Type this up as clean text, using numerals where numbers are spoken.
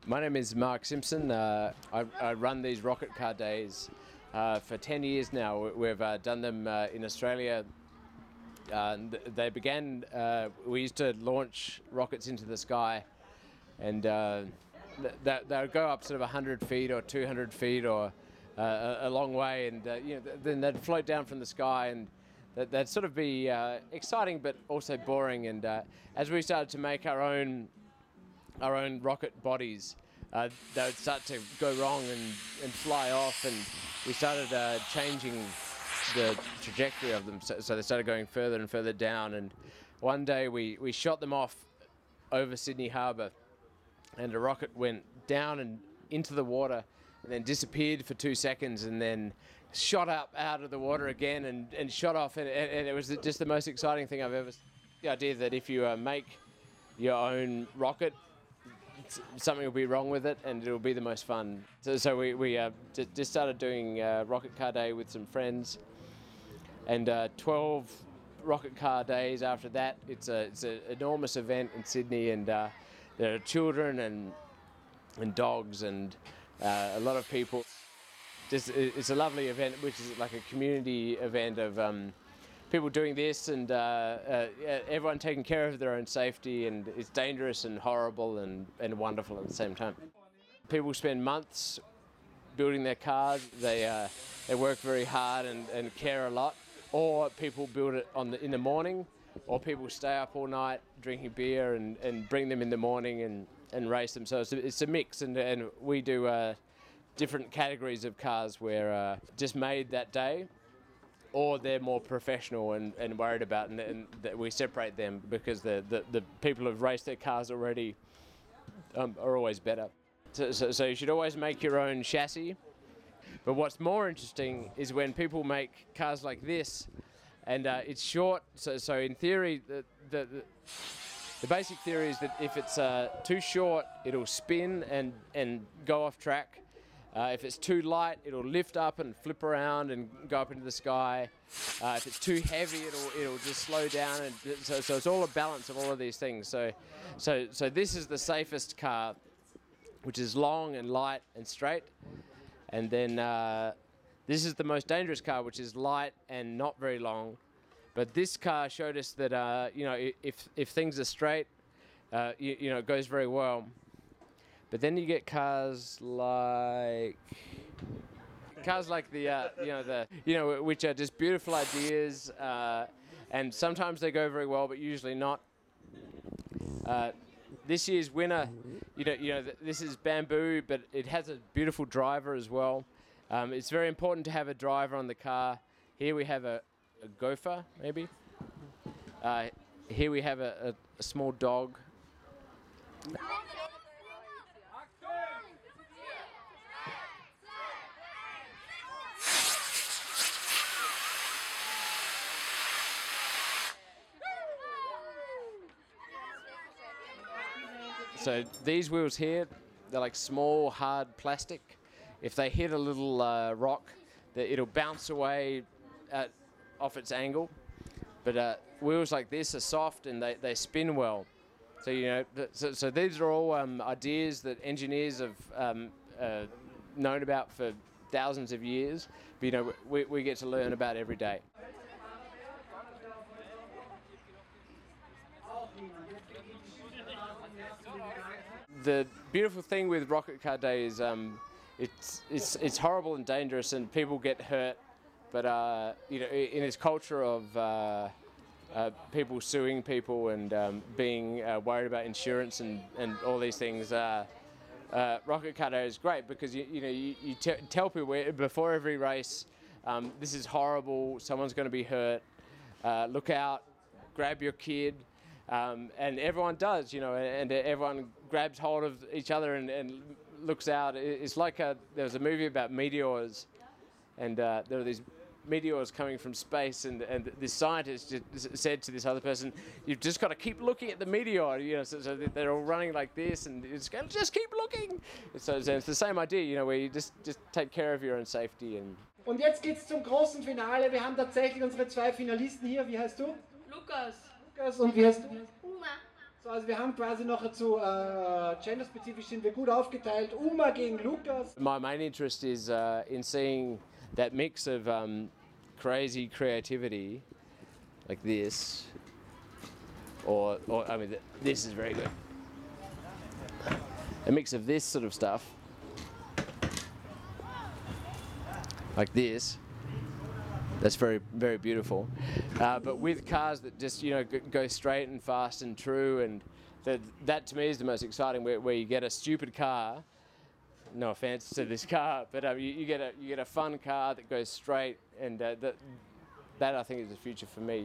My name is Mark Simpson. I run these rocket car days for 10 years now. We've done them in Australia. They began, we used to launch rockets into the sky, and they would go up sort of 100 feet or 200 feet or a long way, and then they'd float down from the sky, and that'd sort of be exciting but also boring. And as we started to make our own rocket bodies, they would start to go wrong and fly off, and we started changing the trajectory of them, so they started going further and further down. And one day we shot them off over Sydney Harbour, and a rocket went down and into the water and then disappeared for 2 seconds, and then shot up out of the water again and shot off, and it was just the most exciting thing I've ever seen. The idea that if you make your own rocket, something will be wrong with it and it'll be the most fun. So we just started doing rocket car day with some friends, and 12 rocket car days after that. It's an enormous event in Sydney, and there are children and dogs and a lot of people. It's a lovely event, which is like a community event of people doing this, and everyone taking care of their own safety, and it's dangerous and horrible and wonderful at the same time. People spend months building their cars. They work very hard and care a lot, or people build it in the morning, or people stay up all night drinking beer and bring them in the morning and race them. So it's a mix, and we do different categories of cars where just made that day, or they're more professional and worried about, and that we separate them because the people who've raced their cars already are always better. So you should always make your own chassis. But what's more interesting is when people make cars like this, and it's short. So in theory, the basic theory is that if it's too short, it'll spin and go off track. If it's too light, it'll lift up and flip around and go up into the sky. If it's too heavy, it'll just slow down. And so it's all a balance of all of these things. So this is the safest car, which is long and light and straight. And then this is the most dangerous car, which is light and not very long. But this car showed us that if things are straight, it goes very well. But then you get cars like which are just beautiful ideas, and sometimes they go very well, but usually not. This year's winner, this is Bamboo, but it has a beautiful driver as well. It's very important to have a driver on the car. Here we have a gopher, maybe. Here we have a small dog. So these wheels here, they're like small, hard plastic. If they hit a little rock, it'll bounce away off its angle. But wheels like this are soft and they spin well. So so these are all ideas that engineers have known about for thousands of years. But we get to learn about every day. The beautiful thing with rocket car day is it's horrible and dangerous, and people get hurt. But in this culture of people suing people and being worried about insurance and all these things, rocket car day is great because you tell people before every race, this is horrible. Someone's going to be hurt. Look out! Grab your kid. And everyone does, and everyone grabs hold of each other and looks out. It's like there was a movie about meteors, and there were these meteors coming from space, and this scientist just said to this other person, "You've just got to keep looking at the meteor." So they're all running like this, and just keep looking. So it's the same idea, where you just take care of your own safety. Und jetzt geht's zum großen Finale. Wir haben tatsächlich unsere 2 Finalisten hier. Wie heißt du? Lukas. Und wie heißt du? Uma. So, also wir haben quasi noch zu genderspezifisch sind wir gut aufgeteilt. Uma gegen Lukas. My main interest is in seeing that mix of crazy creativity, like this, or I mean, this is very good. A mix of this sort of stuff, like this. That's very, very beautiful. But with cars that just, go straight and fast and true, and that to me is the most exciting. Where you get a stupid car. No offense to this car, but you get a fun car that goes straight, and that I think is the future for me.